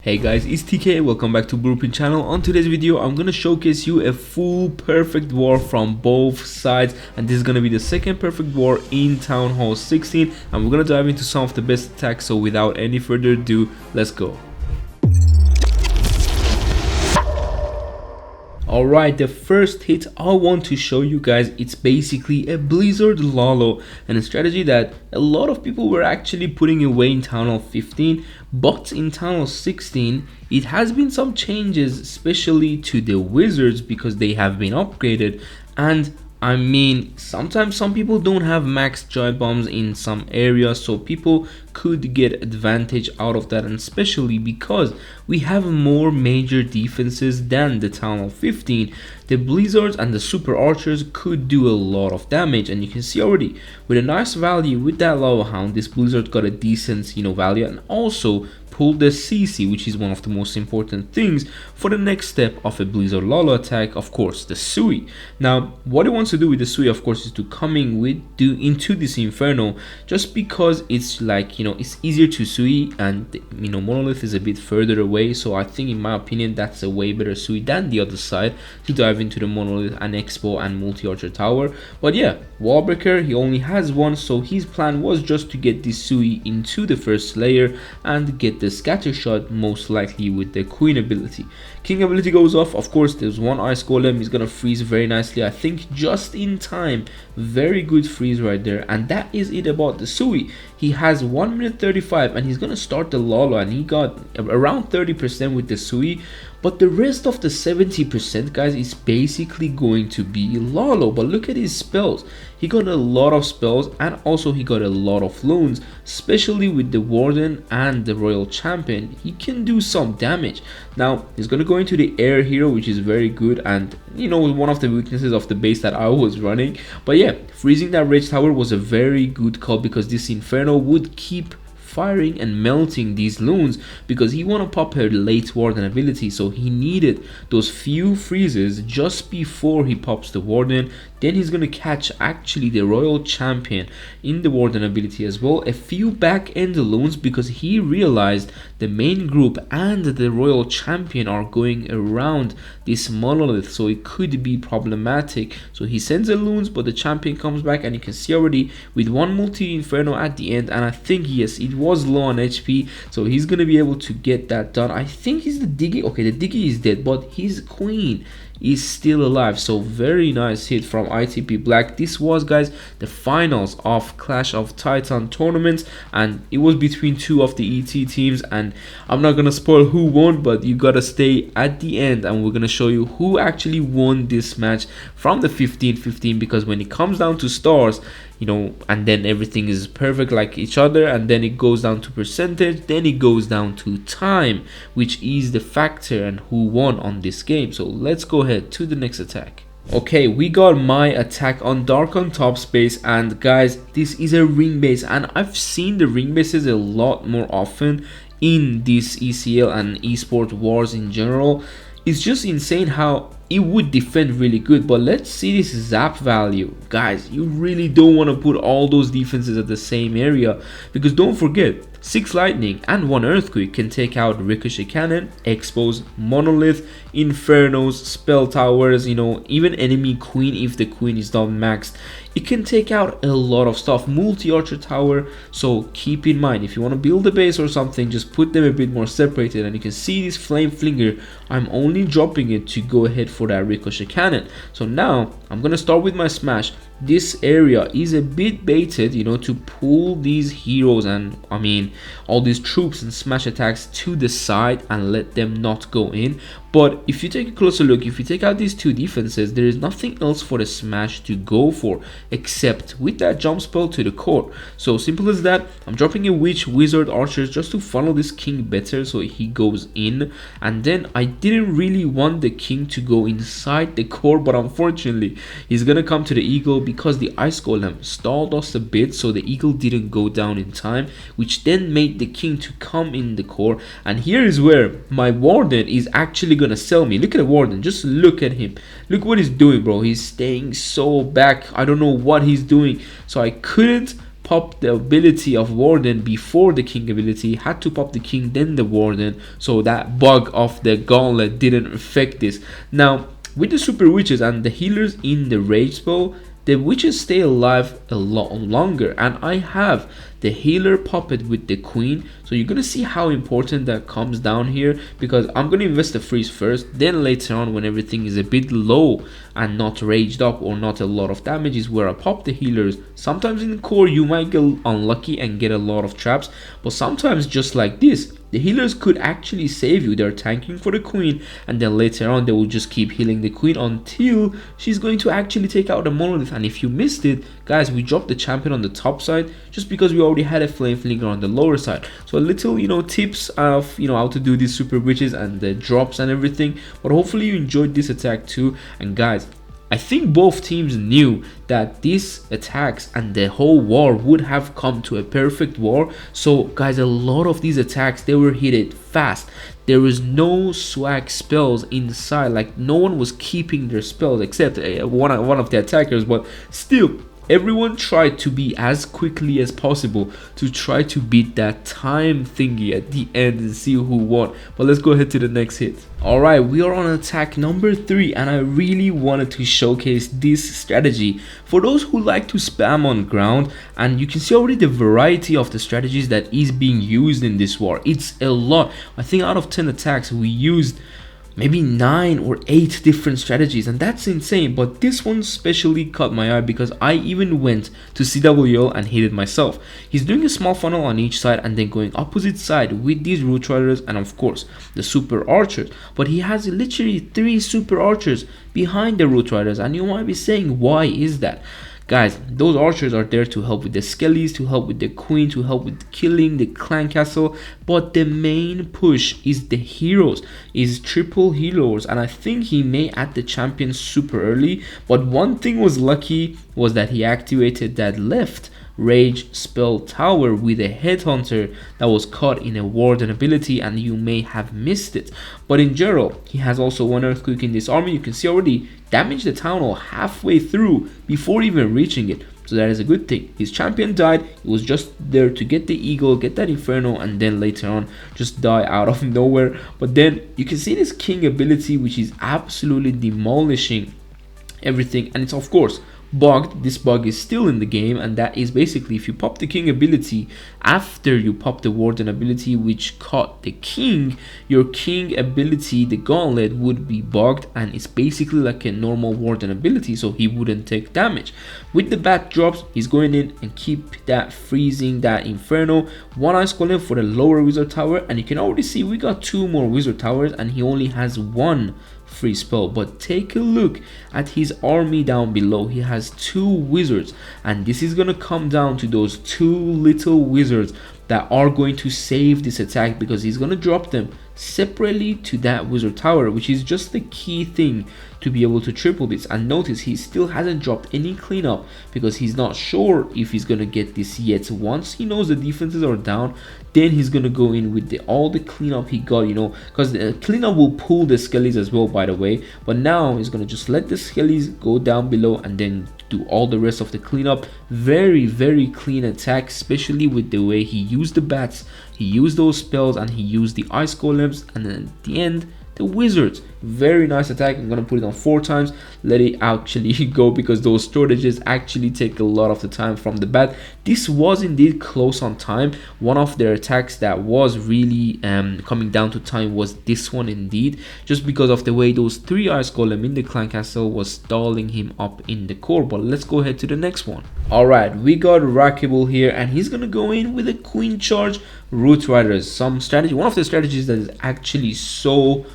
Hey guys, it's TK. Welcome back to Blueprint channel. On today's video, I'm gonna showcase you a full perfect war from both sides, and this is gonna be the second perfect war in Town Hall 16, and we're gonna dive into some of the best attacks. So without any further ado, let's go. Alright, the first hit I want to show you guys, it's basically a Blizzard Lalo, and a strategy that a lot of people were actually putting away in Town Hall 15, but in Town Hall 16 it has been some changes, especially to the wizards, because they have been upgraded. And I mean, sometimes some people don't have max giant bombs in some areas, so people could get advantage out of that, and especially because we have more major defenses than the Town Hall 15, the blizzards and the super archers could do a lot of damage. And you can see already with a nice value with that lava hound, this blizzard got a decent value, and also pulled the CC, which is one of the most important things for the next step of a Blizzard Lalo attack, of course, the Sui. Now, what it wants to do with the Sui, of course, is to coming with into this Inferno, just because it's like, it's easier to Sui, and Monolith is a bit further away, so I think, in my opinion, that's a way better Sui than the other side to dive into the Monolith and Expo and multi-archer tower. But yeah, Wallbreaker, he only has one, so his plan was just to get this Sui into the first layer and get the scatter shot, most likely with the Queen ability. King ability goes off, of course, there's one ice golem, he's gonna freeze very nicely, I think just in time. Very good freeze right there, and that is it about the Sui. He has 1 minute 35 and he's gonna start the Lalo, and he got around 30% with the Sui, but the rest of the 70%, guys, is basically going to be Lalo. But look at his spells, he got a lot of spells, and also he got a lot of loons, especially with the Warden and the Royal Champion. He can do some damage. Now he's gonna go into the air hero, which is very good, and one of the weaknesses of the base that I was running. But yeah, freezing that Rage Tower was a very good call, because this Inferno would keep firing and melting these loons, because he want to pop her late Warden ability, so he needed those few freezes just before he pops the Warden. Then he's gonna catch actually the Royal Champion in the Warden ability as well, a few back end loons, because he realized the main group and the Royal Champion are going around this Monolith, so it could be problematic. So he sends the loons, but the champion comes back, and you can see already with one multi Inferno at the end, and I think, yes, it was low on HP, so he's gonna be able to get that done. I think he's the Diggy. Okay, the Diggy is dead, but his Queen is still alive, so very nice hit from ITP Black. This was, guys, the finals of Clash of Titan tournaments, and it was between two of the ET teams, and I'm not gonna spoil who won, but you gotta stay at the end and we're gonna show you who actually won this match from the 15-15, because when it comes down to stars, and then everything is perfect like each other, and then it goes down to percentage, then it goes down to time, which is the factor and who won on this game. So let's go ahead to the next attack. Okay, we got my attack on Dark on top space, and guys, this is a ring base, and I've seen the ring bases a lot more often in this ECL and esports wars in general. It's just insane how it would defend really good. But let's see this zap value, guys. You really don't want to put all those defenses at the same area, because don't forget, 6 lightning and 1 earthquake can take out ricochet cannon, expose, monolith, infernos, spell towers, even enemy queen if the queen is not maxed. It can take out a lot of stuff, multi-archer tower. So keep in mind, if you want to build a base or something, just put them a bit more separated. And you can see this flame flinger, I'm only dropping it to go ahead for that ricochet cannon. So now I'm gonna start with my smash. This area is a bit baited, to pull these heroes and all these troops and smash attacks to the side and let them not go in. But if you take a closer look, if you take out these two defenses, there is nothing else for the smash to go for except with that jump spell to the core. So simple as that. I'm dropping a witch, wizard, archers just to funnel this king better so he goes in. And then I didn't really want the king to go inside the core, but unfortunately he's gonna come to the eagle, because the ice golem stalled us a bit, so the eagle didn't go down in time, which then made the king to come in the core. And here is where my warden is actually gonna sell me. Look at the warden, just look at him, look what he's doing, bro. He's staying so back, I don't know what he's doing, so I couldn't pop the ability of Warden before the king ability, had to pop the king then the Warden, so that bug of the gauntlet didn't affect this. Now with the super witches and the healers in the rage spell, the witches stay alive a lot longer, and I have the healer puppet with the queen, so you're gonna see how important that comes down here, because I'm gonna invest the freeze first, then later on when everything is a bit low and not raged up or not a lot of damage is where I pop the healers. Sometimes in the core you might get unlucky and get a lot of traps, but sometimes just like this, the healers could actually save you. They're tanking for the queen, and then later on they will just keep healing the queen until she's going to actually take out the monolith. And if you missed it, guys, we dropped the champion on the top side just because we already had a flame flinger on the lower side. So a little, tips of how to do these super witches and the drops and everything. But hopefully you enjoyed this attack too. And guys, I think both teams knew that these attacks and the whole war would have come to a perfect war. So guys, a lot of these attacks, they were hit fast. There was no swag spells inside, like no one was keeping their spells except one of the attackers, but still everyone tried to be as quickly as possible to try to beat that time thingy at the end and see who won. But let's go ahead to the next hit. Alright, we are on attack number 3, and I really wanted to showcase this strategy for those who like to spam on ground. And you can see already the variety of the strategies that is being used in this war. It's a lot. I think out of 10 attacks we used maybe 9 or 8 different strategies, and that's insane. But this one especially caught my eye because I even went to CWL and hit it myself. He's doing a small funnel on each side and then going opposite side with these root riders and of course the super archers, but he has literally 3 super archers behind the root riders. And you might be saying, why is that? Guys, those archers are there to help with the skellies, to help with the queen, to help with killing the clan castle, but the main push is the heroes, is triple heroes. And I think he may add the champion super early, but one thing was lucky was that he activated that left rage spell tower with a headhunter that was caught in a warden ability, and you may have missed it. But in general, he has also one earthquake in this army. You can see already damaged the town hall halfway through before even reaching it, so that is a good thing. His champion died. He was just there to get the eagle, get that inferno, and then later on just die out of nowhere. But then you can see this king ability, which is absolutely demolishing everything, and it's of course bugged. This bug is still in the game, and that is basically if you pop the king ability after you pop the warden ability which caught the king, your king ability, the gauntlet, would be bugged, and it's basically like a normal warden ability, so he wouldn't take damage. With the bat drops, he's going in and keep that freezing that inferno. One ice golem for the lower wizard tower, and you can already see we got 2 more wizard towers and he only has 1 free spell. But take a look at his army down below. He has 2 wizards, and this is gonna come down to those 2 little wizards that are going to save this attack, because he's gonna drop them separately to that wizard tower, which is just the key thing to be able to triple this. And notice he still hasn't dropped any cleanup because he's not sure if he's gonna get this yet. Once he knows the defenses are down, then he's gonna go in with all the cleanup he got, because the cleanup will pull the skellies as well, by the way. But now he's gonna just let the skellies go down below and then do all the rest of the cleanup. Very, very clean attack, especially with the way he used the bats, he used those spells, and he used the ice golems, and then at the end the wizards. Very nice attack. I'm gonna put it on 4 times, let it actually go, because those storages actually take a lot of the time from the bat. This was indeed close on time. One of their attacks that was really coming down to time was this one indeed, just because of the way those 3 ice golem in the clan castle was stalling him up in the core. But let's go ahead to the next one. Alright, we got Rakibul here, and he's gonna go in with a queen charge root riders. Some strategy, one of the strategies that is actually so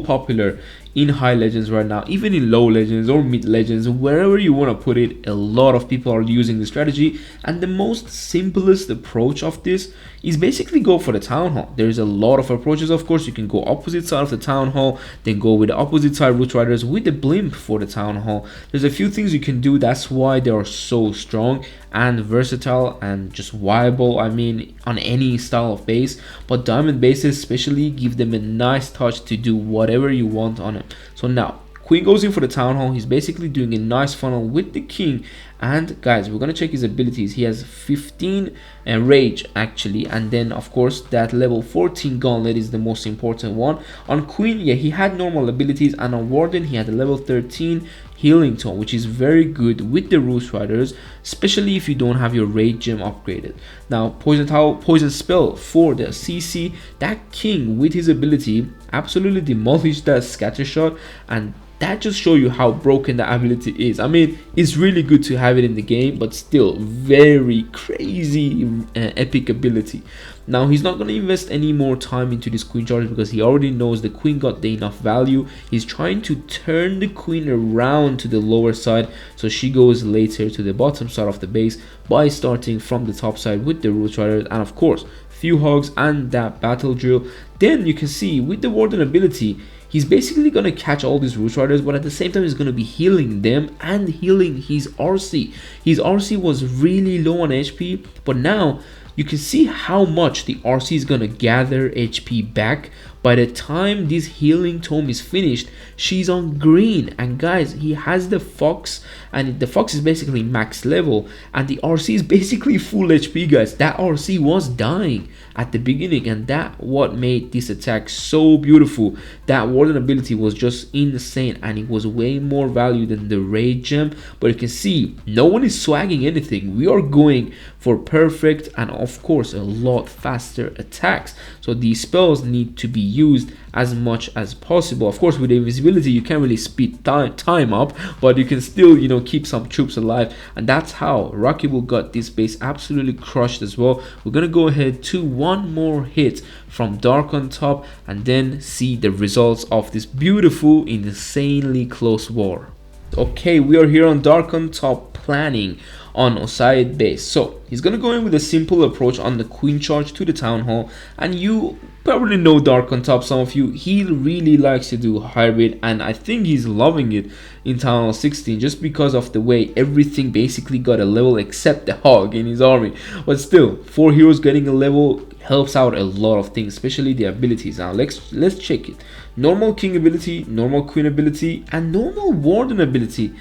popular in high legends right now, even in low legends or mid legends, wherever you want to put it. A lot of people are using the strategy, and the most simplest approach of this is basically go for the town hall. There's a lot of approaches. Of course, you can go opposite side of the town hall, then go with the opposite side root riders with the blimp for the town hall. There's a few things you can do. That's why they are so strong and versatile and just viable, I mean, on any style of base. But diamond bases especially give them a nice touch to do whatever you want on it. So now queen goes in for the town hall. He's basically doing a nice funnel with the king And guys, we're gonna check his abilities. He has 15 rage actually, and then of course that level 14 gauntlet is the most important one. On Queen, yeah, he had normal abilities, and on Warden he had a level 13 healing tone, which is very good with the Roost Riders, especially if you don't have your rage gem upgraded. Now poison spell for the CC, that king with his ability absolutely demolished that scatter shot, and that just shows you how broken the ability is. I mean, it's really good to have it in the game, but still very crazy epic ability. Now he's not going to invest any more time into this queen charge because he already knows the queen got the enough value. He's trying to turn the queen around to the lower side, so she goes later to the bottom side of the base by starting from the top side with the Root Riders, and of course few hogs and that battle drill. Then you can see with the Warden ability, he's basically going to catch all these Root Riders, but at the same time he's going to be healing them and healing his RC. His RC was really low on HP, but now you can see how much the RC is going to gather HP back. By the time this healing tome is finished, she's on green. And guys, he has the Fox, and the Fox is basically max level, and the RC is basically full HP, guys. That RC was dying at the beginning, and that what made this attack so beautiful. That Warden ability was just insane, and it was way more value than the Rage Gem. But you can see no one is swagging anything. We are going for perfect and of course a lot faster attacks, so these spells need to be used as much as possible. Of course, with the invisibility you can't really speed time up, but you can still, you know, keep some troops alive, and that's how Rocky Bull got this base absolutely crushed as well. We're gonna go ahead to one more hit from Dark on top and then see the results of this beautiful, insanely close war. Okay, we are here on Dark on top planning on Osaid base. So he's gonna go in with a simple approach on the queen charge to the town hall, and you probably know Dark on top, some of you. He really likes to do hybrid, and I think he's loving it in town hall 16 just because of the way everything basically got a level except the hog in his army. But still, 4 heroes getting a level helps out a lot of things, especially the abilities. Now let's check it. Normal king ability, normal queen ability, and normal warden ability.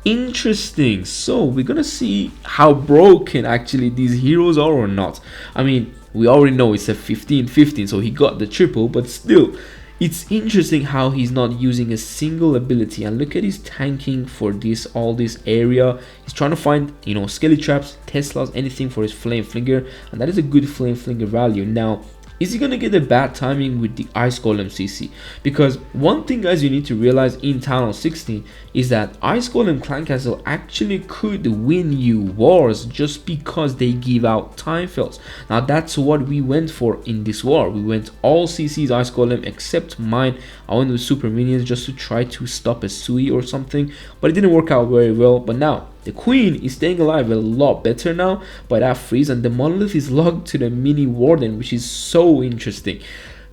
Interesting. So we're gonna see how broken actually these heroes are or not. I mean, we already know it's a 15-15, so he got the triple, but still it's interesting how he's not using a single ability. And look at his tanking for all this area. He's trying to find, you know, skelly traps, Teslas, anything for his flame flinger, and that is a good flame flinger value. Now, is he gonna get a bad timing with the Ice Golem CC? Because one thing, guys, you need to realize in Town Hall 16 is that Ice Golem Clan Castle actually could win you wars just because they give out time fells. Now that's what we went for in this war. We went all CC's Ice Golem except mine. I went with super minions just to try to stop a Sui or something, but it didn't work out very well. But now the queen is staying alive a lot better now by that freeze, and the monolith is locked to the mini warden, which is so interesting.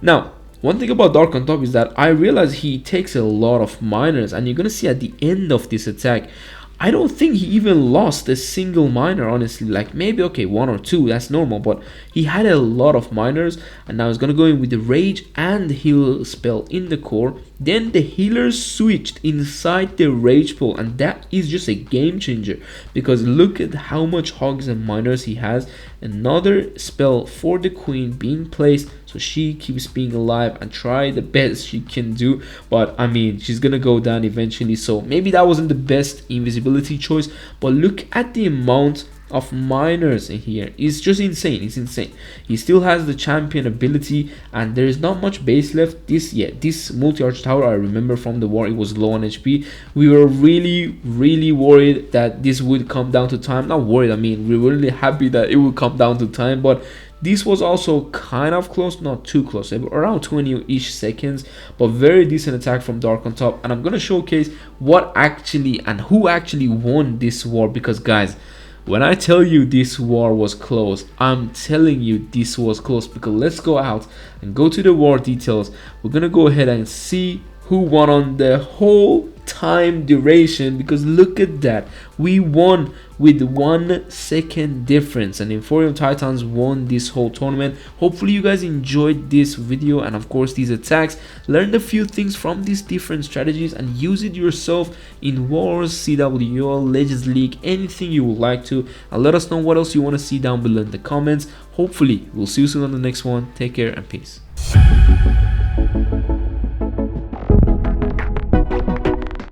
Now, one thing about Dark on top is that I realize he takes a lot of miners, and you're gonna see at the end of this attack, I don't think he even lost a single miner, honestly. Like maybe, okay, 1 or 2, that's normal, but he had a lot of miners. And now he's gonna go in with the rage and heal spell in the core. Then the healers switched inside the rage pool, and that is just a game changer because look at how much hogs and miners he has. Another spell for the queen being placed so she keeps being alive and try the best she can do, but I mean, she's gonna go down eventually, so maybe that wasn't the best invisibility choice. But look at the amount of miners in here. It's just insane. It's insane. He still has the champion ability, and there is not much base left. This multi-arch tower, I remember from the war, it was low on HP. We were really worried that this would come down to time. Not worried, I mean, we were really happy that it would come down to time, but this was also kind of close, not too close, around 20-ish seconds, but very decent attack from Dark on top. And I'm gonna showcase what actually and who actually won this war, because guys, when I tell you this war was close, I'm telling you this was close. Because let's go out and go to the war details. We're gonna go ahead and see who won on the whole time duration, because look at that, we won with 1 second difference, and Inferium Titans won this whole tournament. Hopefully you guys enjoyed this video and of course these attacks, learned a few things from these different strategies and use it yourself in Wars, CWL, Legends League, anything you would like to, and let us know what else you want to see down below in the comments. Hopefully we'll see you soon on the next one. Take care and peace.